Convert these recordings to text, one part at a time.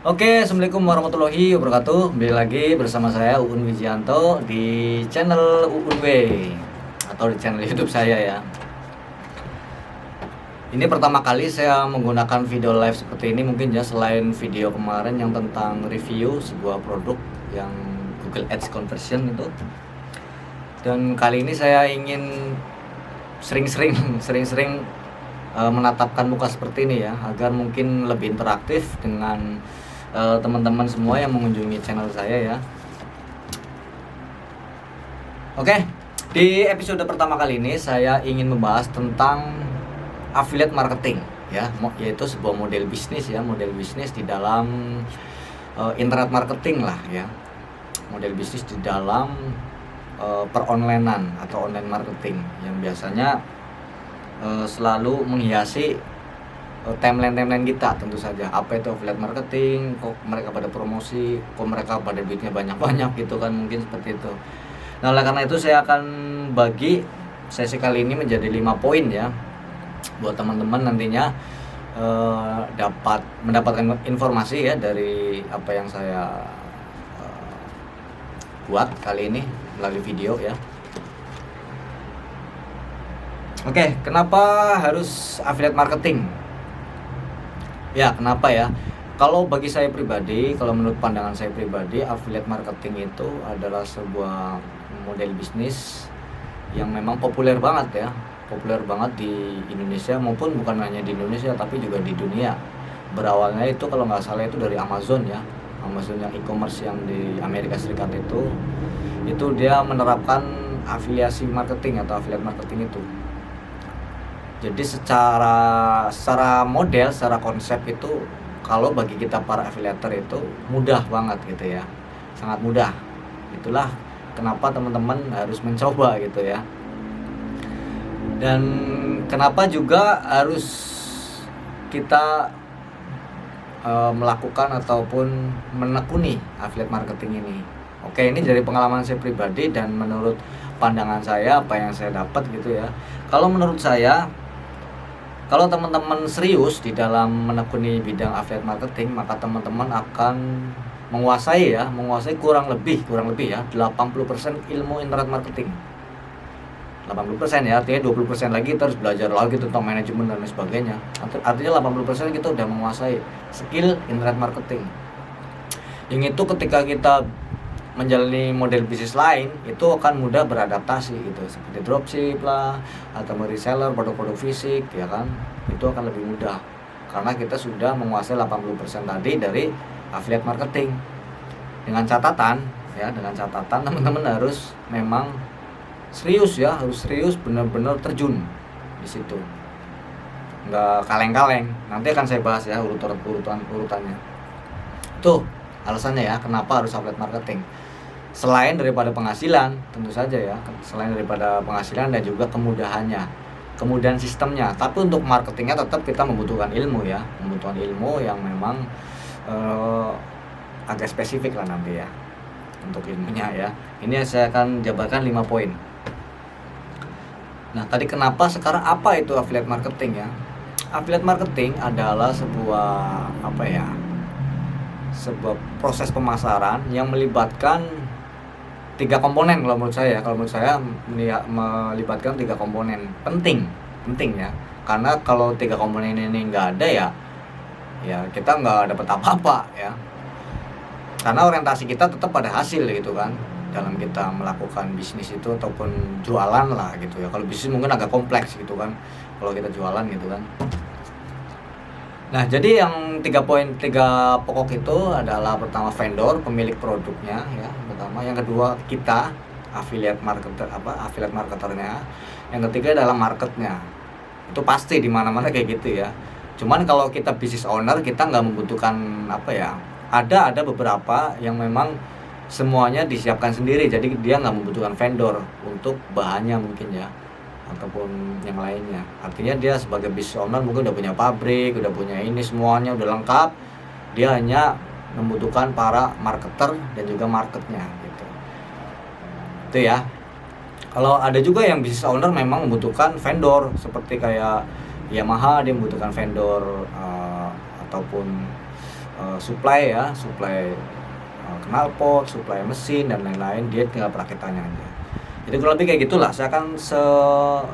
Oke, Assalamualaikum warahmatullahi wabarakatuh. Kembali lagi bersama saya Uun Wijianto di channel Uun W atau di channel YouTube saya ya. Ini pertama kali saya menggunakan video live seperti ini, mungkin ya, selain video kemarin yang tentang review sebuah produk yang Google Ads conversion itu. Dan kali ini saya ingin sering-sering menatapkan muka seperti ini ya, agar mungkin lebih interaktif dengan teman-teman semua yang mengunjungi channel saya ya. Oke, di episode pertama kali ini saya ingin membahas tentang affiliate marketing ya, yaitu sebuah model bisnis ya, model bisnis di dalam internet marketing lah ya, model bisnis di dalam peronlinean atau online marketing yang biasanya selalu menghiasi timeline kita. Tentu saja, apa itu affiliate marketing, kok mereka pada promosi, kok mereka pada duitnya banyak-banyak gitu kan, mungkin seperti itu. Nah, oleh karena itu saya akan bagi sesi kali ini menjadi 5 poin ya, buat teman-teman nantinya dapat mendapatkan informasi ya dari apa yang saya buat kali ini melalui video ya. Oke, kenapa harus affiliate marketing? Ya, kenapa ya? Kalau bagi saya pribadi, kalau menurut pandangan saya pribadi, affiliate marketing itu adalah sebuah model bisnis yang memang populer banget ya. Populer banget di Indonesia, maupun bukan hanya di Indonesia tapi juga di dunia. Berawalnya itu kalau nggak salah itu dari Amazon ya. Amazon yang e-commerce yang di Amerika Serikat itu dia menerapkan afiliasi marketing atau affiliate marketing itu. Jadi secara model, secara konsep itu, kalau bagi kita para affiliator itu mudah banget gitu ya, sangat mudah. Itulah kenapa teman-teman harus mencoba gitu ya. Dan kenapa juga harus kita melakukan ataupun menekuni affiliate marketing ini. Oke, ini dari pengalaman saya pribadi dan menurut pandangan saya, apa yang saya dapat gitu ya. Kalau menurut saya, kalau teman-teman serius di dalam menekuni bidang affiliate marketing, maka teman-teman akan menguasai kurang lebih ya 80% ilmu internet marketing. 80% ya, artinya 20% lagi kita harus belajar lagi tentang manajemen dan lain sebagainya. Artinya 80% kita udah menguasai skill internet marketing. Yang itu ketika kita menjalani model bisnis lain itu akan mudah beradaptasi gitu, seperti dropship lah atau reseller produk-produk fisik ya kan, itu akan lebih mudah karena kita sudah menguasai 80% tadi dari affiliate marketing. Dengan catatan teman-teman harus memang serius ya, harus serius, benar-benar terjun di situ, nggak kaleng-kaleng. Nanti akan saya bahas ya urutannya. Tuh alasannya ya, kenapa harus affiliate marketing. Selain daripada penghasilan, tentu saja ya, selain daripada penghasilan dan juga kemudahan sistemnya. Tapi untuk marketingnya tetap kita membutuhkan ilmu ya, membutuhkan ilmu yang memang agak spesifik lah nanti ya untuk ilmunya ya. Ini saya akan jabarkan 5 poin. Nah, tadi kenapa, sekarang apa itu affiliate marketing ya? Affiliate marketing adalah sebuah proses pemasaran yang melibatkan 3 komponen. Kalau menurut saya melibatkan 3 komponen penting ya, karena kalau 3 komponen ini nggak ada ya kita nggak dapat apa-apa ya, karena orientasi kita tetap pada hasil gitu kan dalam kita melakukan bisnis itu ataupun jualan lah gitu ya. Kalau bisnis mungkin agak kompleks gitu kan kalau kita jualan gitu kan. Nah, jadi yang 3 pokok itu adalah, pertama vendor, pemilik produknya ya, pertama. Yang kedua kita affiliate marketernya. Yang ketiga adalah marketnya. Itu pasti di mana-mana kayak gitu ya. Cuman kalau kita business owner, kita nggak membutuhkan ada beberapa yang memang semuanya disiapkan sendiri, jadi dia nggak membutuhkan vendor untuk bahannya mungkin ya, ataupun yang lainnya. Artinya dia sebagai business owner mungkin udah punya pabrik, udah punya ini, semuanya udah lengkap. Dia hanya membutuhkan para marketer dan juga marketnya gitu. Itu ya. Kalau ada juga yang business owner memang membutuhkan vendor, seperti kayak Yamaha, dia membutuhkan vendor ataupun supply ya, supply knalpot, supply mesin dan lain-lain, dia tinggal perakitannya aja. Jadi kurang lebih kayak gitulah. Saya akan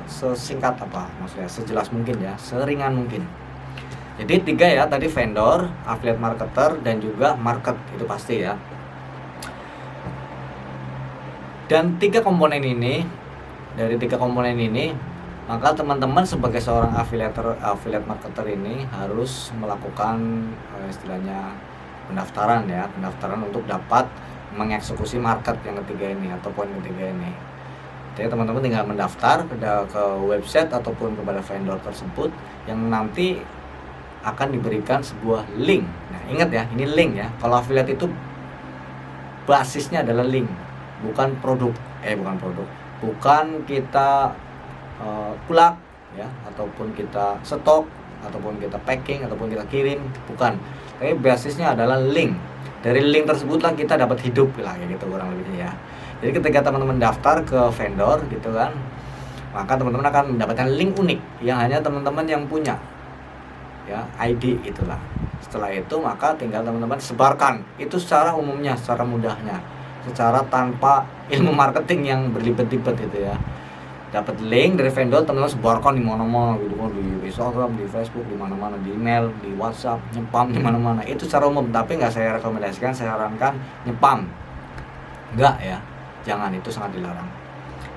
sesingkat apa maksudnya, sejelas mungkin ya, seringan mungkin. Jadi 3 ya tadi, vendor, affiliate marketer, dan juga market, itu pasti ya. Dan 3 komponen ini, dari 3 komponen ini, maka teman-teman sebagai seorang affiliate marketer ini harus melakukan istilahnya pendaftaran ya, pendaftaran untuk dapat mengeksekusi market yang ketiga ini atau poin ketiga ini. Jadi teman-teman tinggal mendaftar ke website ataupun kepada vendor tersebut yang nanti akan diberikan sebuah link. Nah, ingat ya, ini link ya. Kalau affiliate itu basisnya adalah link, bukan produk. Bukan kita kulak ya, ataupun kita stok, ataupun kita packing, ataupun kita kirim, bukan. Tapi basisnya adalah link. Dari link tersebutlah kita dapat hidup lah, kayak gitu kurang lebihnya ya. Jadi ketika teman-teman daftar ke vendor gitu kan, maka teman-teman akan mendapatkan link unik yang hanya teman-teman yang punya ya, ID itulah. Setelah itu maka tinggal teman-teman sebarkan itu secara umumnya, secara mudahnya, secara tanpa ilmu marketing yang berlibat-libat gitu ya. Dapat link dari vendor, teman-teman sebarkan di mana-mana gitu kan, di Instagram, di Facebook, di mana-mana, di email, di WhatsApp, nyepam di mana-mana. Itu secara umum, tapi nggak saya rekomendasikan, saya sarankan nyepam. Enggak ya. Jangan, itu sangat dilarang.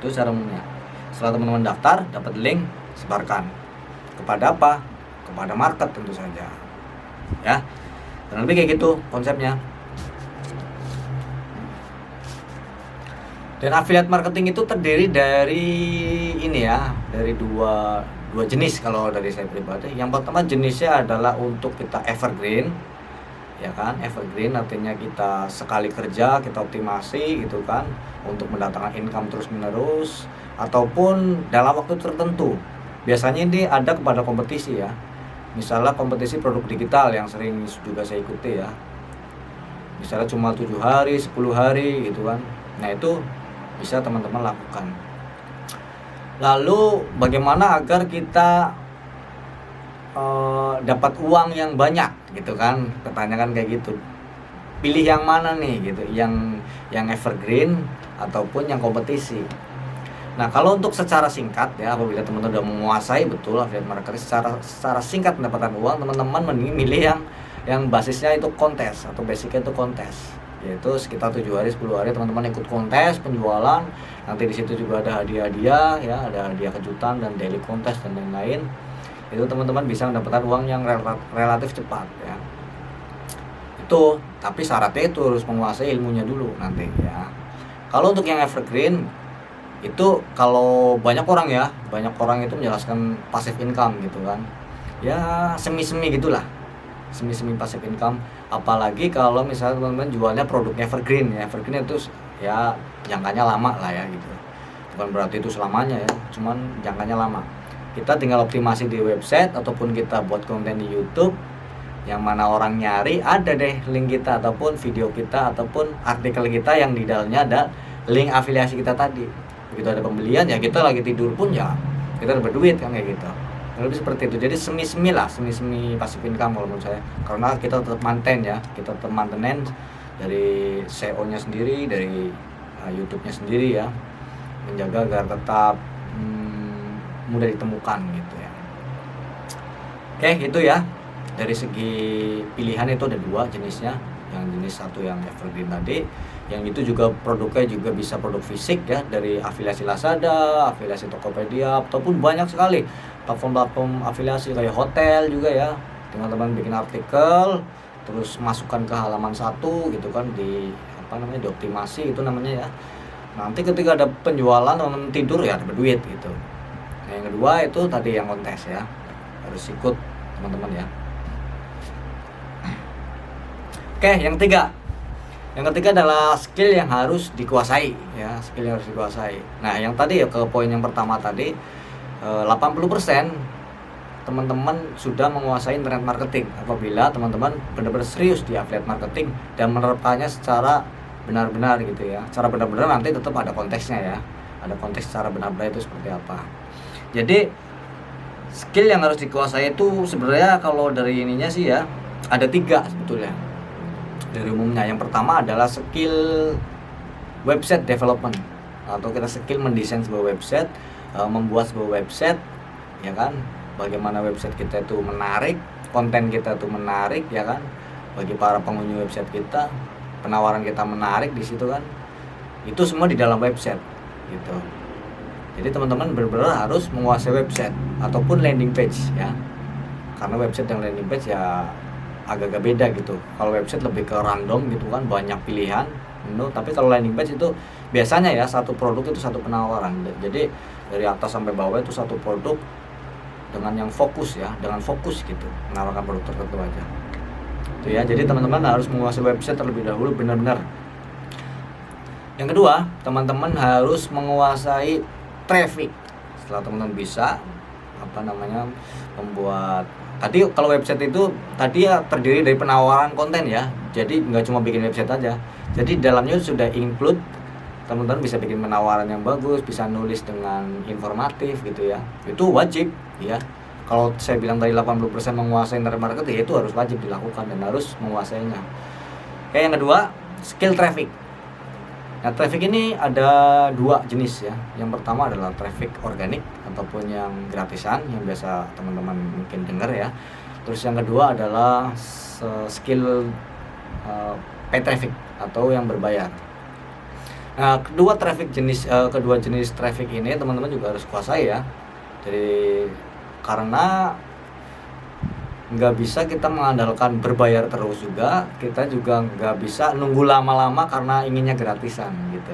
Itu secara umumnya. Setelah teman-teman daftar, dapat link, sebarkan. Kepada apa? Kepada market tentu saja. Ya. Dan lebih kayak gitu konsepnya. Dan affiliate marketing itu terdiri dari ini ya, dari dua jenis kalau dari saya pribadi. Yang pertama jenisnya adalah untuk kita evergreen, ya kan, evergreen artinya kita sekali kerja kita optimasi gitu kan, untuk mendatangkan income terus menerus ataupun dalam waktu tertentu. Biasanya ini ada kepada kompetisi ya, misalnya kompetisi produk digital yang sering juga saya ikuti ya, misalnya cuma 7 hari 10 hari gitu kan. Nah itu bisa teman-teman lakukan. Lalu bagaimana agar kita dapat uang yang banyak gitu kan, pertanyaan kayak gitu. Pilih yang mana nih gitu, yang evergreen ataupun yang kompetisi. Nah kalau untuk secara singkat ya, apabila teman-teman sudah menguasai betul affiliate marketing secara singkat mendapatkan uang, teman-teman mending milih yang basisnya itu kontes atau basicnya itu kontes, yaitu sekitar 7 hari 10 hari teman-teman ikut kontes penjualan. Nanti di situ juga ada hadiah-hadiah ya, ada hadiah kejutan dan daily kontes dan lain-lain. Itu teman-teman bisa mendapatkan uang yang relatif cepat ya. Itu, tapi syaratnya itu harus menguasai ilmunya dulu nanti ya. Kalau untuk yang evergreen itu, kalau banyak orang itu menjelaskan passive income gitu kan. Ya semi-semi gitulah. Semi-semi passive income, apalagi kalau misalnya teman-teman jualnya produk evergreen ya. Evergreen itu ya jangkanya lama lah ya gitu. Bukan berarti itu selamanya ya, cuman jangkanya lama. Kita tinggal optimasi di website ataupun kita buat konten di YouTube, yang mana orang nyari ada deh link kita ataupun video kita ataupun artikel kita yang di dalamnya ada link afiliasi kita tadi. Begitu ada pembelian ya, kita lagi tidur pun ya kita dapat duit kan, kayak gitu. Lebih seperti itu. Jadi semi-semi passive income kalau menurut saya, karena kita tetap maintain ya, kita tetap maintenance dari SEO-nya sendiri, dari YouTube-nya sendiri ya, menjaga agar tetap mudah ditemukan gitu ya. Oke, itu ya. Dari segi pilihan itu ada 2 jenisnya. Yang jenis satu yang evergreen tadi, yang itu juga produknya juga bisa produk fisik ya, dari afiliasi Lazada, afiliasi Tokopedia, ataupun banyak sekali platform-platform afiliasi kayak hotel juga ya. Tinggal teman bikin artikel, terus masukkan ke halaman 1 gitu kan, di dioptimasi itu namanya ya. Nanti ketika ada penjualan, teman tidur ya dapat duit gitu. Nah, yang kedua itu tadi yang kontes ya, harus ikut teman-teman ya. Oke, yang ketiga adalah skill yang harus dikuasai ya, skill yang harus dikuasai. Nah, yang tadi ya, ke poin yang pertama tadi, 80% teman-teman sudah menguasai internet marketing apabila teman-teman benar-benar serius di affiliate marketing dan menerapkannya secara benar-benar gitu ya. Secara benar-benar nanti tetap ada konteksnya ya, ada konteks secara benar-benar itu seperti apa. Jadi skill yang harus dikuasai itu sebenarnya kalau dari ininya sih ya, ada 3 sebetulnya dari umumnya. Yang pertama adalah skill website development, atau kita skill mendesain sebuah website, membuat sebuah website, ya kan. Bagaimana website kita itu menarik, konten kita itu menarik, ya kan, bagi para pengunjung website kita, penawaran kita menarik di situ kan. Itu semua di dalam website gitu. Jadi teman-teman benar-benar harus menguasai website ataupun landing page ya. Karena website dan landing page ya agak-agak beda gitu. Kalau website lebih ke random gitu kan, banyak pilihan. Tapi kalau landing page itu biasanya ya satu produk itu satu penawaran. Jadi dari atas sampai bawah itu satu produk dengan yang fokus ya, dengan fokus gitu menawarkan produk tertentu aja. Itu ya. Jadi teman-teman harus menguasai website terlebih dahulu benar-benar. Yang kedua, teman-teman harus menguasai traffic. Setelah teman-teman bisa membuat, tadi kalau website itu tadi ya terdiri dari penawaran konten ya, jadi nggak cuma bikin website aja, jadi dalamnya sudah include teman-teman bisa bikin penawaran yang bagus, bisa nulis dengan informatif gitu ya, itu wajib ya. Kalau saya bilang tadi 80% menguasai internet marketing, itu harus wajib dilakukan dan harus menguasainya. Oke, yang kedua, skill traffic. Nah, traffic ini ada 2 jenis ya. Yang pertama adalah traffic organik ataupun yang gratisan yang biasa teman-teman mungkin dengar ya. Terus yang kedua adalah skill pay traffic atau yang berbayar. Nah, kedua jenis traffic ini teman-teman juga harus kuasai ya. Jadi karena nggak bisa kita mengandalkan berbayar terus juga, kita juga nggak bisa nunggu lama-lama karena inginnya gratisan gitu.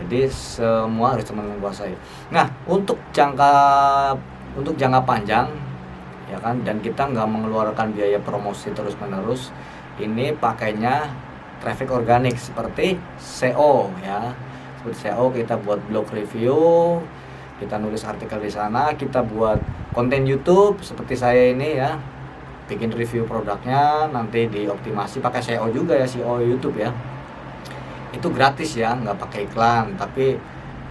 Jadi semua harus teman-teman kuasai. Nah, untuk jangka panjang ya kan, dan kita nggak mengeluarkan biaya promosi terus-menerus, ini pakainya traffic organik seperti SEO ya. Seperti SEO, kita buat blog review, kita nulis artikel di sana, kita buat konten YouTube seperti saya ini ya, bikin review produknya, nanti dioptimasi pakai SEO juga ya, SEO YouTube ya. Itu gratis ya, nggak pakai iklan, tapi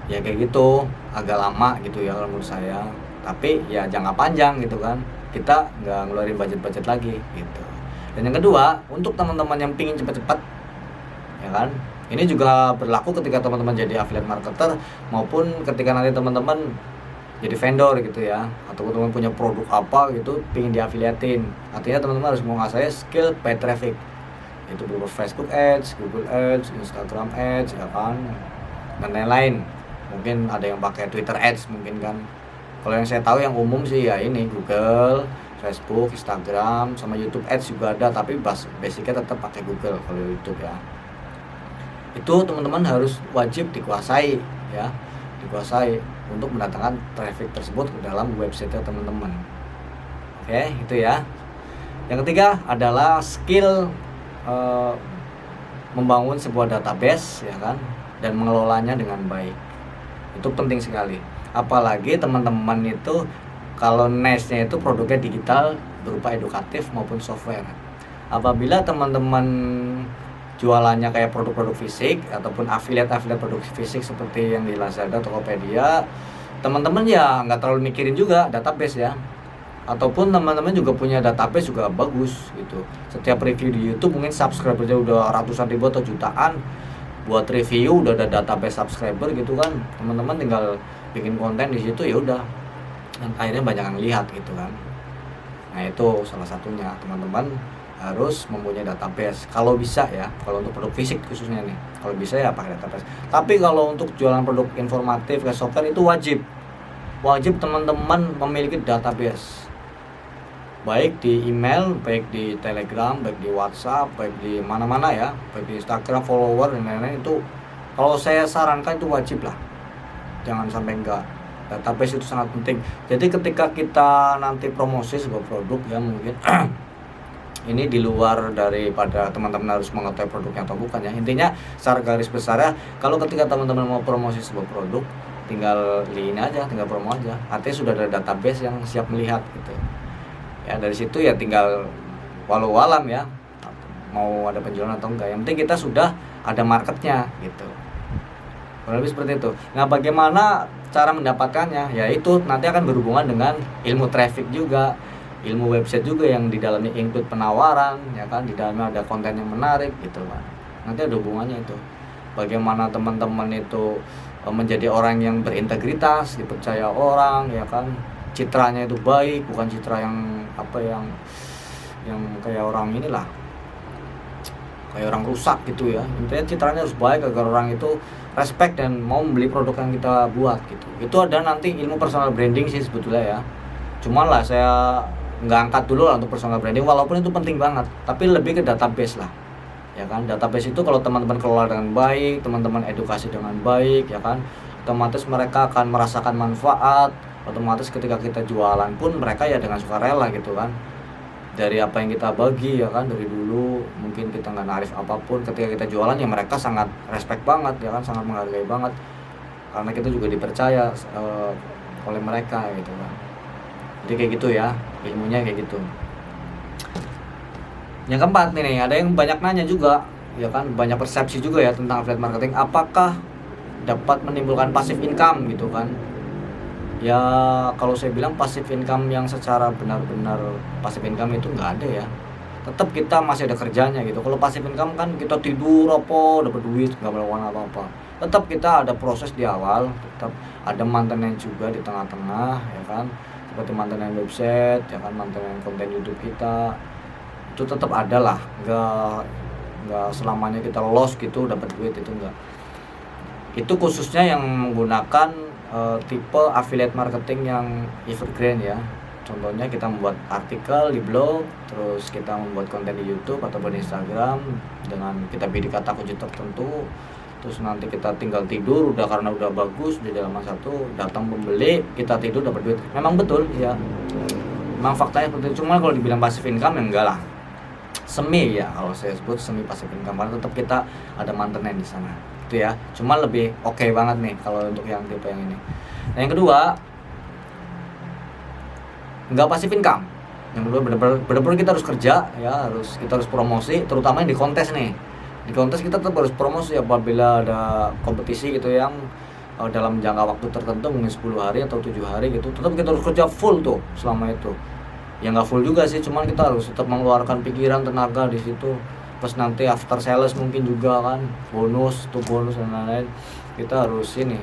ya kayak gitu agak lama gitu ya kalau menurut saya. Tapi ya jangka panjang gitu kan, kita nggak ngeluarin budget lagi gitu. Dan yang kedua, untuk teman-teman yang pingin cepat-cepat ya kan, ini juga berlaku ketika teman-teman jadi affiliate marketer maupun ketika nanti teman-teman jadi vendor gitu ya, atau teman-teman punya produk apa gitu pingin diafiliatin. Artinya teman-teman harus menguasai skill paid traffic, itu berupa Facebook Ads, Google Ads, Instagram Ads ya kan, dan lain-lain. Mungkin ada yang pakai Twitter Ads mungkin kan. Kalau yang saya tahu yang umum sih ya ini Google, Facebook, Instagram, sama YouTube Ads juga ada, tapi basicnya tetap pakai Google kalau YouTube ya. Itu teman-teman harus wajib dikuasai ya, untuk mendatangkan traffic tersebut ke dalam website teman-teman. Oke, itu ya. Yang ketiga adalah skill membangun sebuah database ya kan, dan mengelolanya dengan baik. Itu penting sekali. Apalagi teman-teman itu kalau niche-nya itu produknya digital berupa edukatif maupun software. Apabila teman-teman jualannya kayak produk-produk fisik ataupun affiliate produk fisik seperti yang di Lazada, Tokopedia, teman-teman ya nggak terlalu mikirin juga database ya. Ataupun teman-teman juga punya database juga bagus gitu. Setiap review di YouTube mungkin subscribernya udah ratusan ribu atau jutaan. Buat review udah ada database subscriber gitu kan. Teman-teman tinggal bikin konten di situ ya udah. Dan akhirnya banyak yang lihat gitu kan. Nah, itu salah satunya, teman-teman harus mempunyai database kalau bisa ya. Kalau untuk produk fisik khususnya nih, kalau bisa ya pakai database. Tapi kalau untuk jualan produk informatif kayak software itu wajib teman-teman memiliki database, baik di email, baik di Telegram, baik di WhatsApp, baik di mana-mana ya, baik di Instagram, follower dan lain-lain. Itu kalau saya sarankan itu wajib lah, jangan sampai enggak. Database itu sangat penting. Jadi ketika kita nanti promosi sebuah produk ya, mungkin ini di luar daripada teman-teman harus mengetahui produknya atau bukan ya. Intinya secara garis besar ya, kalau ketika teman-teman mau promosi sebuah produk, tinggal ini aja, tinggal promo aja. Artinya sudah ada database yang siap melihat gitu. Ya dari situ ya tinggal walau alam ya, mau ada penjualan atau enggak. Yang penting kita sudah ada marketnya gitu. Kurang lebih seperti itu. Nah, bagaimana cara mendapatkannya? Ya itu nanti akan berhubungan dengan ilmu traffic juga. ilmu website juga yang di dalamnya include penawaran, ya kan, di dalamnya ada konten yang menarik gitu kan. Nanti ada hubungannya itu. Bagaimana teman-teman itu menjadi orang yang berintegritas, dipercaya orang, ya kan, citranya itu baik, bukan citra yang yang kayak orang inilah, kayak orang rusak gitu ya. Intinya citranya harus baik agar orang itu respect dan mau membeli produk yang kita buat gitu. Itu ada nanti ilmu personal branding sih sebetulnya ya. Cuman lah saya nggak angkat dulu lah untuk personal branding, walaupun itu penting banget, tapi lebih ke database lah, ya kan. Database itu kalau teman-teman kelola dengan baik, teman-teman edukasi dengan baik, ya kan, otomatis mereka akan merasakan manfaat. Otomatis ketika kita jualan pun mereka ya dengan sukarela gitu kan, dari apa yang kita bagi, ya kan, dari dulu mungkin kita nggak narif apapun, ketika kita jualan ya mereka sangat respect banget, ya kan, sangat menghargai banget, karena kita juga dipercaya oleh mereka gitu kan. Jadi kayak gitu ya, ilmunya kayak gitu. Yang keempat nih, ada yang banyak nanya juga, ya kan, banyak persepsi juga ya tentang affiliate marketing. Apakah dapat menimbulkan passive income gitu kan? Ya kalau saya bilang passive income yang secara benar-benar passive income itu nggak ada ya. Tetap kita masih ada kerjanya gitu. Kalau passive income kan kita tidur dapat duit, nggak melakukan apa-apa. Tetap kita ada proses di awal, tetap ada maintenance juga di tengah-tengah, ya kan. Seperti maintenance website, ya kan, maintenance konten YouTube kita, itu tetap ada lah, nggak selamanya kita loss gitu dapat duit, itu enggak. Itu khususnya yang menggunakan tipe affiliate marketing yang evergreen ya. Contohnya kita membuat artikel di blog, terus kita membuat konten di YouTube ataupun di Instagram dengan kita beri kata kunci tertentu, terus nanti kita tinggal tidur karena udah bagus di dalam satu, datang pembeli, kita tidur dapat duit. Memang betul ya, memang faktanya seperti itu. Cuma kalau dibilang passive income ya enggak lah, semi ya, kalau saya sebut semi passive income, karena tetap kita ada maintenance di sana itu ya. Cuma lebih oke banget nih kalau untuk yang tipe yang ini. Nah yang kedua, enggak passive income. Yang kedua benar-benar kita harus kerja ya, kita harus promosi, terutama yang di kontes nih. Di kontes kita tetap harus promosi apabila ada kompetisi gitu yang dalam jangka waktu tertentu, mungkin 10 hari atau 7 hari gitu, tetap kita harus kerja full tuh selama itu. Ya nggak full juga sih, cuman kita harus tetap mengeluarkan pikiran, tenaga di situ. Plus nanti after sales mungkin juga kan, bonus dan lain-lain. Kita harus ini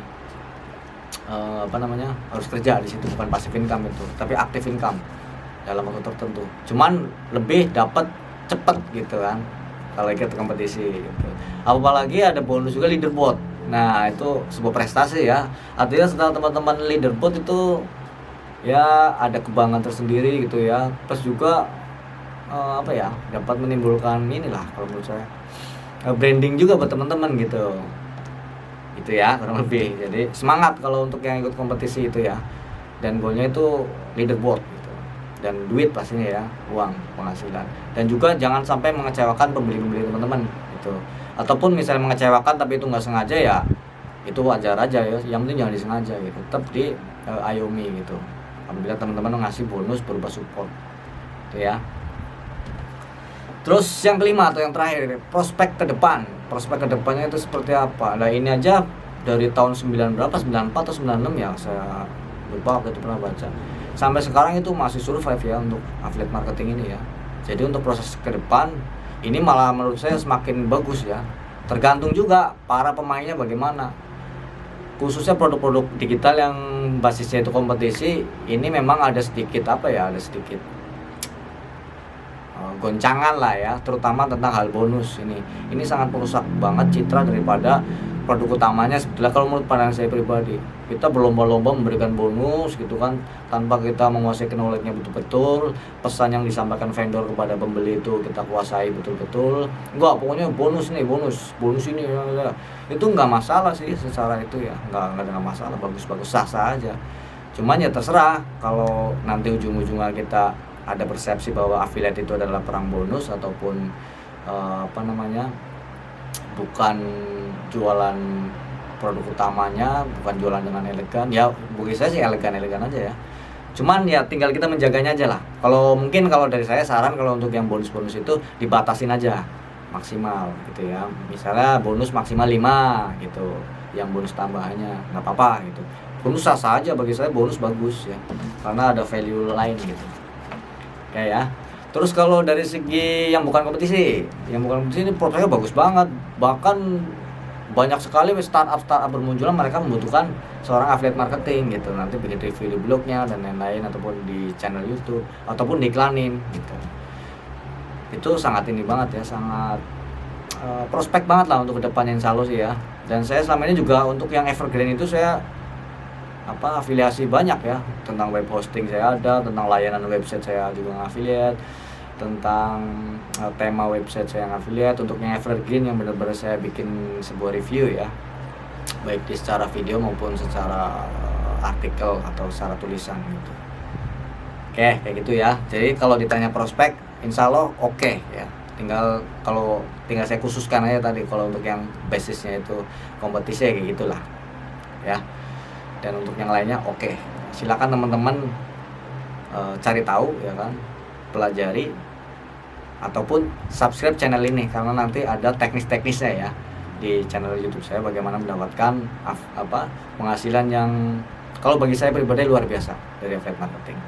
harus kerja di situ, bukan passive income itu, tapi active income dalam waktu tertentu. Cuman lebih dapat cepet gitu kan kalau ikut kompetisi gitu. Apalagi ada bonus juga leaderboard. Nah itu sebuah prestasi ya. Artinya setelah teman-teman leaderboard itu ya ada kebanggaan tersendiri gitu ya. Plus juga dapat menimbulkan inilah kalau menurut saya branding juga buat teman-teman gitu. Itu ya kurang lebih. Jadi semangat kalau untuk yang ikut kompetisi itu ya. Dan goalnya itu leaderboard gitu. Dan duit pastinya ya, uang, penghasilan. Dan juga jangan sampai mengecewakan pembeli-pembeli teman-teman gitu. Ataupun misalnya mengecewakan tapi itu nggak sengaja ya, itu wajar aja ya. Yang penting jangan disengaja gitu. Tetap di ayomi gitu. Apabila teman-teman ngasih bonus berupa support, gitu ya. Terus yang kelima atau yang terakhir, prospek ke depan. Prospek ke depannya itu seperti apa? Nah ini aja dari tahun 94 atau 96 ya, saya lupa waktu itu pernah baca. Sampai sekarang itu masih survive ya untuk affiliate marketing ini ya. Jadi untuk proses ke depan ini malah menurut saya semakin bagus ya. Tergantung juga para pemainnya bagaimana. Khususnya produk-produk digital yang basisnya itu kompetisi, ini memang ada sedikit goncangan lah ya, terutama tentang hal bonus ini. Ini sangat merusak banget citra daripada produk utamanya sebetulnya kalau menurut pandangan saya pribadi. Kita berlomba-lomba memberikan bonus gitu kan, tanpa kita menguasai knowledge-nya betul-betul, pesan yang disampaikan vendor kepada pembeli itu kita kuasai betul-betul. Enggak, pokoknya bonus ini ya. Itu enggak masalah sih secara itu ya, enggak ada masalah, bagus-bagus sah-sah aja. Cuman ya terserah kalau nanti ujung-ujungnya kita ada persepsi bahwa affiliate itu adalah perang bonus ataupun bukan jualan produk utamanya, bukan jualan dengan elegan ya. Bagi saya sih elegan aja ya, cuman ya tinggal kita menjaganya aja lah. Kalau dari saya saran kalau untuk yang bonus itu dibatasin aja maksimal gitu ya. Misalnya bonus maksimal 5 gitu, yang bonus tambahannya nggak apa-apa gitu. Bonus sah-sah aja, bagi saya bonus bagus ya, karena ada value lain gitu. Kayak ya. Terus kalau dari segi yang bukan kompetisi ini prospeknya bagus banget. Bahkan banyak sekali startup bermunculan, mereka membutuhkan seorang affiliate marketing gitu. Nanti bikin review di blognya dan lain-lain, ataupun di channel YouTube, ataupun diiklanin gitu. Itu sangat ini banget ya, sangat prospek banget lah untuk kedepannya, insya Allah sih ya. Dan saya selama ini juga untuk yang evergreen itu saya afiliasi banyak ya, tentang web hosting saya ada, tentang layanan website saya juga ngafiliat, tentang tema website saya ngafiliat. Untuk yang evergreen yang benar-benar saya bikin sebuah review ya, baik di secara video maupun secara artikel atau secara tulisan gitu. Oke, kayak gitu ya. Jadi kalau ditanya prospek, insya Allah oke ya. Tinggal saya khususkan aja tadi, kalau untuk yang basisnya itu kompetisi ya kayak gitulah ya. Dan untuk yang lainnya oke. Silakan teman-teman cari tahu ya kan, pelajari ataupun subscribe channel ini, karena nanti ada teknis-teknisnya ya di channel YouTube saya, bagaimana mendapatkan penghasilan yang kalau bagi saya pribadi luar biasa dari affiliate marketing.